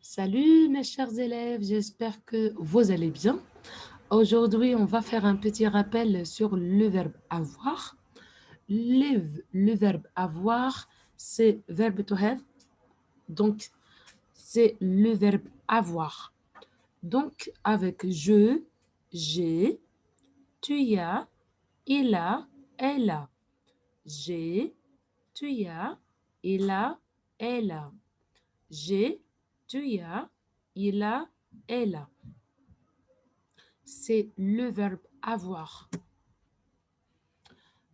Salut mes chers élèves, j'espère que vous allez bien. Aujourd'hui, on va faire un petit rappel sur le verbe avoir. Le verbe avoir, c'est verbe to have. Donc, c'est le verbe avoir. Donc, avec je, j'ai, tu as, il a, elle a. J'ai, tu as, il a, elle a. J'ai, tu as, il a, elle a. C'est le verbe avoir.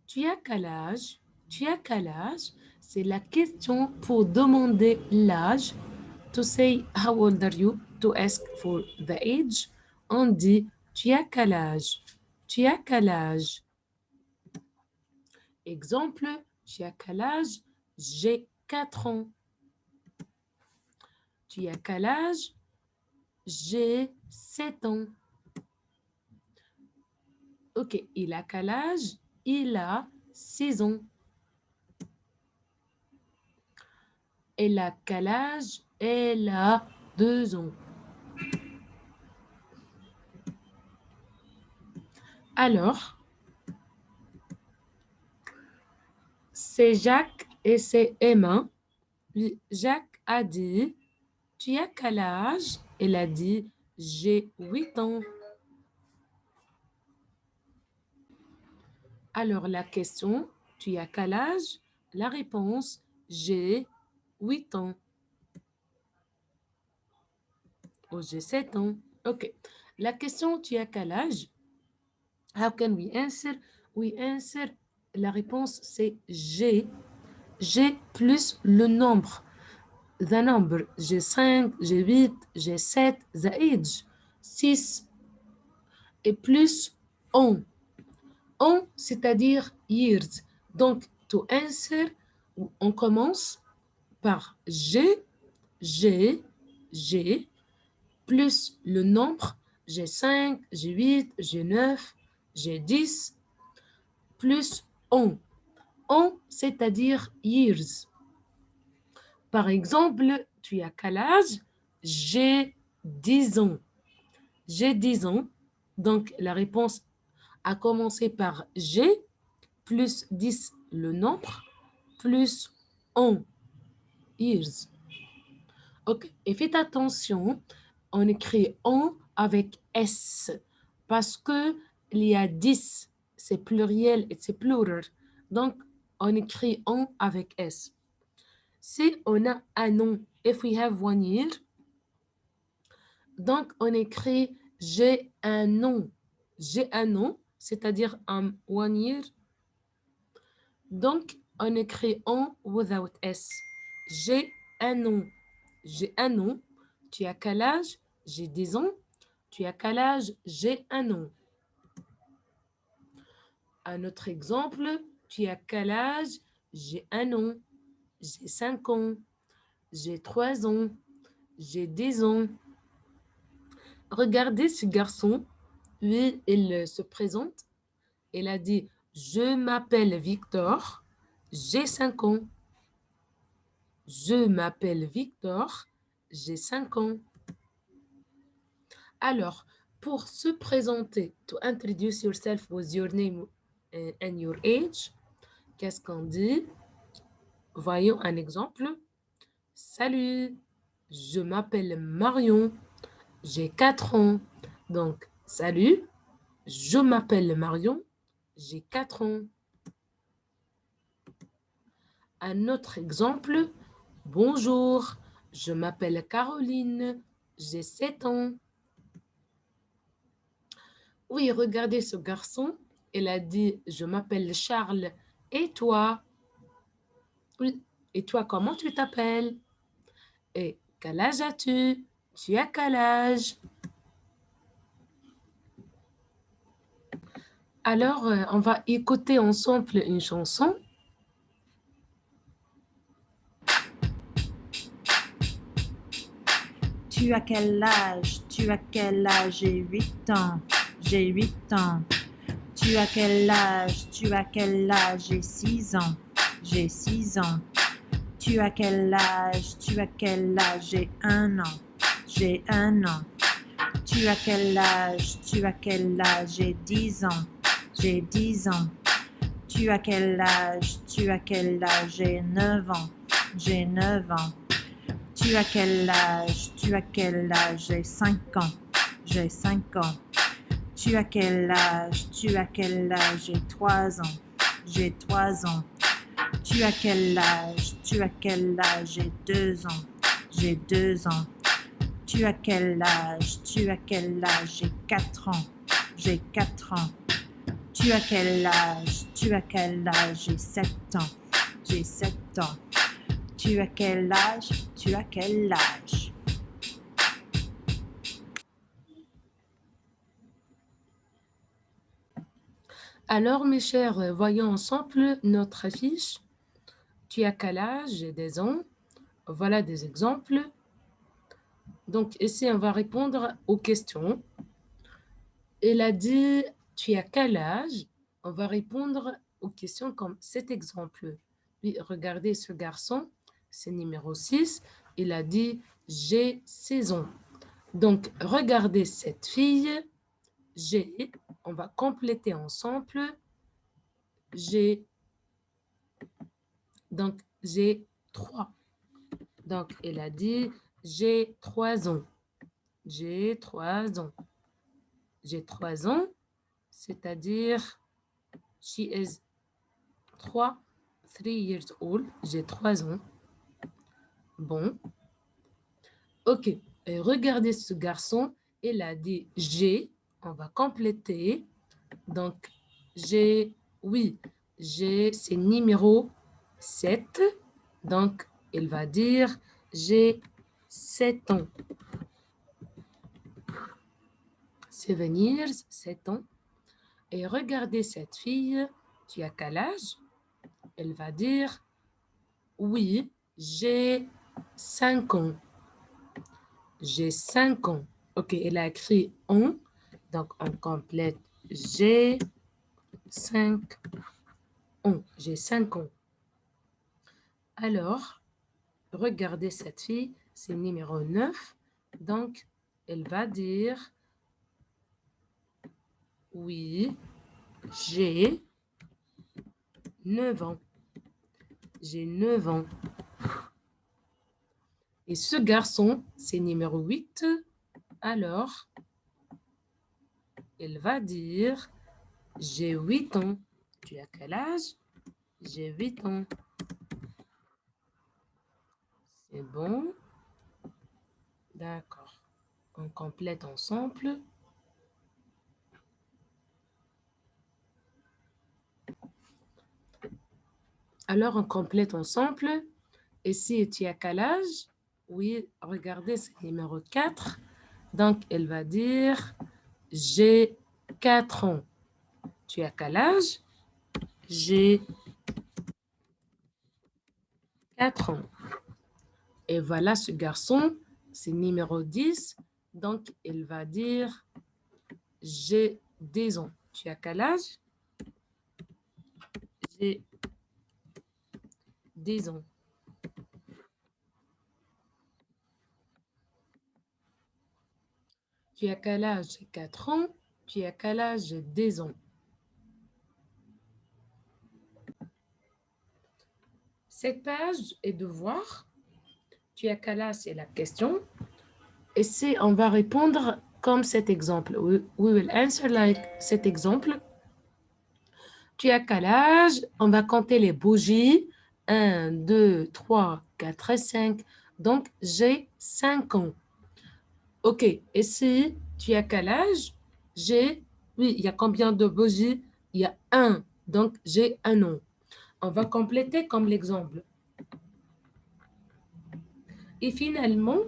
Tu as quel âge? Tu as quel âge? C'est la question pour demander l'âge. To say how old are you? To ask for the age. On dit tu as quel âge? Tu as quel âge? Exemple, tu as quel âge? J'ai 4 ans. Tu as quel âge? J'ai 7 ans. Ok, il a quel âge? Il a 6 ans. Elle a quel âge? Elle a 2 ans. Alors, c'est Jacques et c'est Emma. Puis Jacques a dit, tu as quel âge? Elle a dit, j'ai 8 ans. Alors, la question, tu as quel âge? La réponse, j'ai 8 ans. Oh, j'ai 7 ans. OK. La question, tu as quel âge? How can we answer? We answer, la réponse, c'est j'ai. J'ai plus le nombre. The number. J'ai 5, j'ai 8, j'ai 7. The age. 6. Et plus on. On, c'est-à-dire years. Donc, to answer, on commence par j'ai, plus le nombre. J'ai 5, j'ai 8, j'ai 9, j'ai 10, plus on. On, c'est-à-dire years. Par exemple, tu as quel âge? J'ai 10 ans. J'ai 10 ans. Donc, la réponse a commencé par j'ai, plus 10 le nombre, plus on, years. Ok, et faites attention, on écrit on avec S parce que il y a 10, c'est pluriel et c'est plural. Donc, on écrit on avec S. Si on a un nom, if we have 1 year, donc on écrit j'ai un nom. J'ai un nom, c'est-à-dire 1 year. Donc, on écrit on without S. J'ai un nom. J'ai un nom. Tu as quel âge? J'ai 10 ans. Tu as quel âge? J'ai un an. Un autre exemple, tu as quel âge? J'ai un an. J'ai 5 ans. J'ai 3 ans. J'ai 10 ans. Regardez ce garçon. Lui, il se présente. Il a dit, je m'appelle Victor. J'ai 5 ans. Je m'appelle Victor. J'ai 5 ans. Alors, pour se présenter, to introduce yourself with your name and your age, qu'est-ce qu'on dit? Voyons un exemple. Salut, je m'appelle Marion, j'ai 4 ans. Donc, salut, je m'appelle Marion, j'ai 4 ans. Un autre exemple. Bonjour, je m'appelle Caroline, j'ai 7 ans. Oui, regardez ce garçon. Il a dit, je m'appelle Charles. Et toi? Oui. Et toi, comment tu t'appelles? Et quel âge as-tu? Tu as quel âge? Alors, on va écouter ensemble une chanson. Tu as quel âge? Tu as quel âge? J'ai 8 ans. J'ai 8 ans. Tu as quel âge? Tu as quel âge? J'ai 6 ans. J'ai 6 ans. Tu as quel âge? Tu as quel âge? J'ai 1 an. j'ai 1 an. Tu as quel âge? Tu as quel âge? J'ai 10 ans. J'ai 10 ans. Tu as quel âge? Tu as quel âge? J'ai 9 ans. J'ai 9 ans. Tu as quel âge? Tu as quel âge? J'ai 5 ans. J'ai 5 ans. Tu as quel âge? Tu as quel âge? J'ai 3 ans. J'ai 3 ans. Tu as quel âge? Tu as quel âge? J'ai 2 ans. J'ai 2 ans. Tu as quel âge? Tu as quel âge? J'ai 4 ans. J'ai 4 ans. Tu as quel âge? Tu as quel âge? J'ai 7 ans. J'ai 7 ans. Tu as quel âge? Tu as quel âge? Alors, mes chers, voyons ensemble notre affiche. Tu as quel âge? J'ai des ans. Voilà des exemples. Donc, ici, on va répondre aux questions. Elle a dit, tu as quel âge? On va répondre aux questions comme cet exemple. Puis, regardez ce garçon, c'est numéro 6. Il a dit, j'ai 16 ans. Donc, regardez cette fille, j'ai, on va compléter ensemble, j'ai, donc j'ai 3. Donc, elle a dit, j'ai 3 ans. J'ai 3 ans. J'ai 3 ans, c'est-à-dire, she is 3 years old. J'ai 3 ans. Bon. OK. Et regardez ce garçon, il a dit j'ai. On va compléter. Donc, j'ai, oui, j'ai, c'est numéro 7. Donc, il va dire j'ai 7 ans. 7 years, 7 ans. Et regardez cette fille, tu as quel âge? Elle va dire oui, j'ai 5 ans. J'ai 5 ans. OK, elle a écrit on. Donc, on complète j'ai 5 ans. J'ai 5 ans. Alors, regardez cette fille, c'est numéro 9. Donc, elle va dire oui, j'ai 9 ans. J'ai 9 ans. Et ce garçon, c'est numéro 8. Alors, elle va dire j'ai 8 ans. Tu as quel âge? J'ai 8 ans. C'est bon? D'accord. On complète ensemble. Alors, on complète ensemble. Et si tu as quel âge? Oui, regardez, c'est numéro 4. Donc, elle va dire j'ai 4 ans. Tu as quel âge? J'ai 4 ans. Et voilà ce garçon, c'est numéro 10. Donc, il va dire j'ai 10 ans. Tu as quel âge? J'ai 10 ans. Tu as quel âge? J'ai 4 ans. Tu as quel âge? J'ai 10 ans. Cette page est de voir. Tu as quel âge? C'est la question. Et si on va répondre comme cet exemple. We will answer like cet exemple. Tu as quel âge? On va compter les bougies. 1, 2, 3, 4 et 5. Donc, j'ai 5 ans. OK. Et si tu as quel âge? J'ai, oui, il y a combien de bougies? Il y a 1. Donc, j'ai 1 an. On va compléter comme l'exemple. Et finalement,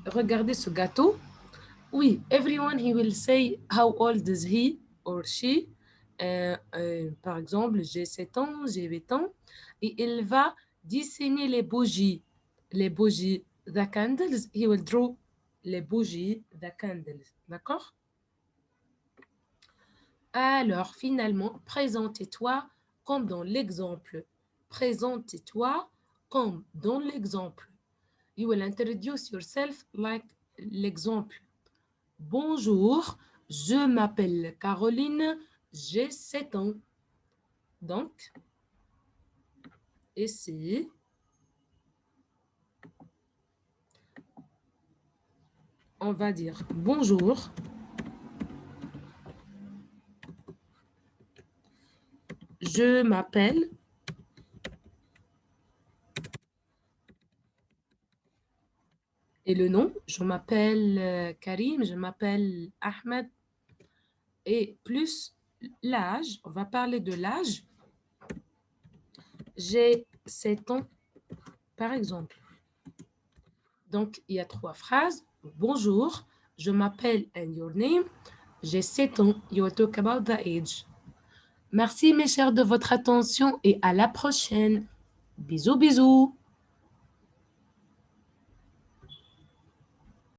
regardez ce gâteau. Oui, everyone, he will say how old is he or she. Par exemple, j'ai 7 ans, j'ai 8 ans. Et il va dessiner les bougies. Les bougies, the candles, he will draw les bougies, the candles. D'accord? Alors, finalement, présentez-toi comme dans l'exemple. Présentez-toi comme dans l'exemple. You will introduce yourself like l'exemple. Bonjour, je m'appelle Caroline, j'ai 7 ans. Donc, ici, on va dire bonjour. Je m'appelle. Et le nom, je m'appelle Karim, je m'appelle Ahmed. Et plus l'âge, on va parler de l'âge. J'ai 7 ans, par exemple. Donc, il y a 3 phrases. Bonjour, je m'appelle and your name. J'ai 7 ans. You will talk about the age. Merci mes chers de votre attention et à la prochaine. Bisous, bisous.